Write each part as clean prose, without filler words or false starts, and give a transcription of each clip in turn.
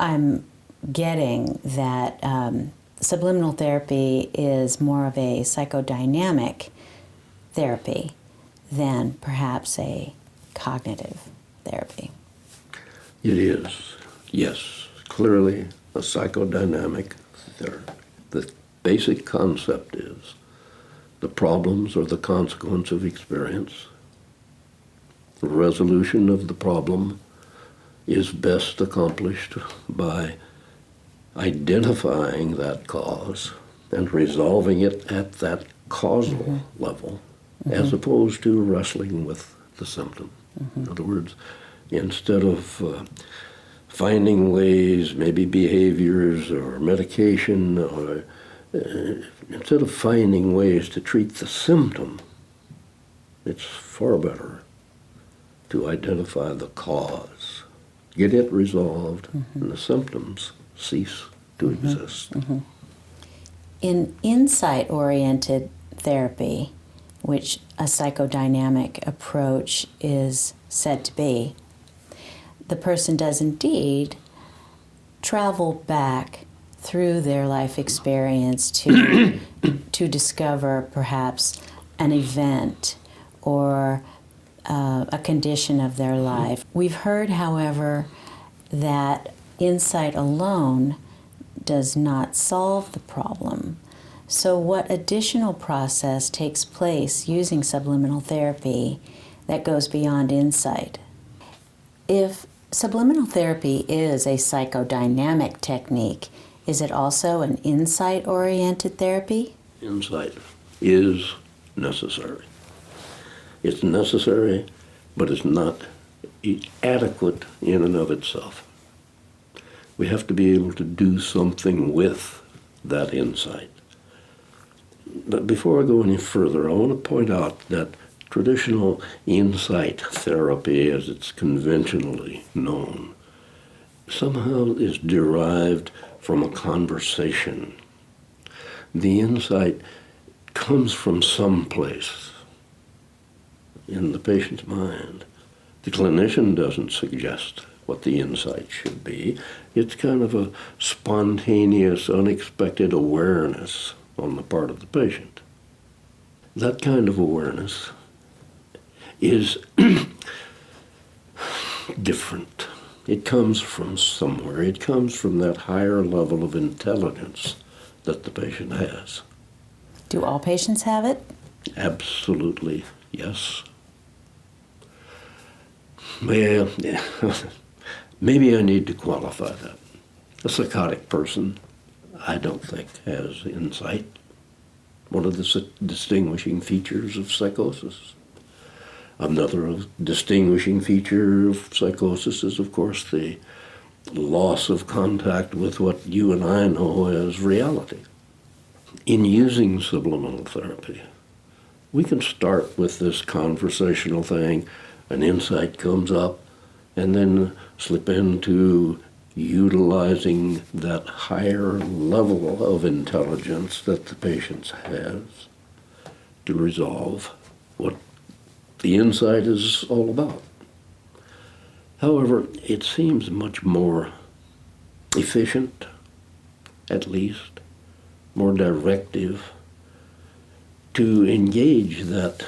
I'm getting that subliminal therapy is more of a psychodynamic therapy than perhaps a cognitive therapy. It is, yes, clearly a psychodynamic therapy. The basic concept is the problems are the consequence of experience. The resolution of the problem is best accomplished by identifying that cause and resolving it at that causal level, as opposed to wrestling with the symptom. In other words, instead of finding ways, maybe behaviors or medication, or instead of finding ways to treat the symptom, it's far better to identify the cause, get it resolved, and the symptoms cease to exist. In insight-oriented therapy, which a psychodynamic approach is said to be, the person does indeed travel back through their life experience to discover perhaps an event or a condition of their life. We've heard, however, that insight alone does not solve the problem. So what additional process takes place using subliminal therapy that goes beyond insight? If subliminal therapy is a psychodynamic technique, is it also an insight-oriented therapy? Insight is necessary. It's necessary, but it's not adequate in and of itself. We have to be able to do something with that insight. But before I go any further, I want to point out that traditional insight therapy, as it's conventionally known, somehow is derived from a conversation. The insight comes from someplace in the patient's mind. The clinician doesn't suggest what the insight should be. It's kind of a spontaneous, unexpected awareness on the part of the patient. That kind of awareness is different. It comes from somewhere. It comes from that higher level of intelligence that the patient has. Do all patients have it? Absolutely, yes. Well, maybe I need to qualify that. A psychotic person, I don't think, has insight. One of the distinguishing features of psychosis. Another distinguishing feature of psychosis is, of course, the loss of contact with what you and I know as reality. In using subliminal therapy, we can start with this conversational thing, an insight comes up, and then slip into utilizing that higher level of intelligence that the patient has to resolve what the insight is all about. However, it seems much more efficient, at least, more directive, to engage that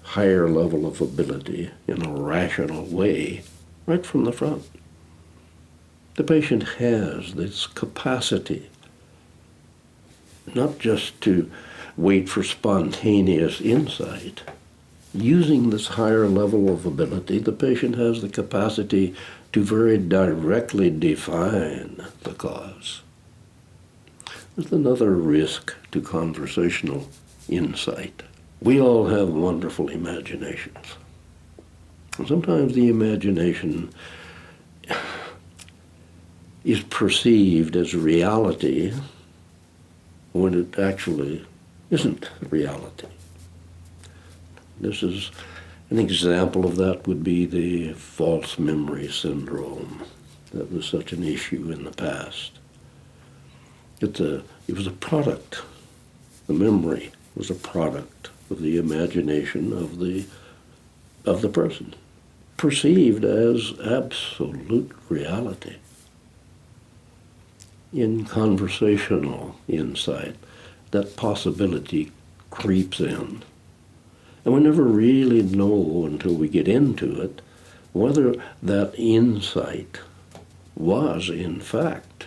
higher level of ability in a rational way right from the front. The patient has this capacity not just to wait for spontaneous insight. Using this higher level of ability, the patient has the capacity to very directly define the cause. There's another risk to conversational insight. We all have wonderful imaginations. And sometimes the imagination is perceived as reality when it actually isn't reality. This is an example of that would be the false memory syndrome. That was such an issue in the past. It was a product. The memory was a product of the imagination of the person, perceived as absolute reality. in conversational insight, that possibility creeps in. And we never really know until we get into it whether that insight was in fact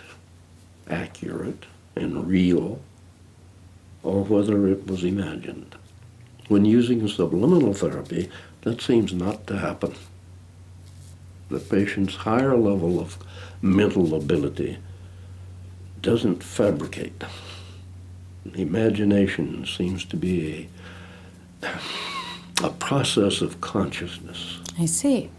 accurate and real, or whether it was imagined. When using subliminal therapy, that seems not to happen. The patient's higher level of mental ability doesn't fabricate. Imagination seems to be a process of consciousness. I see.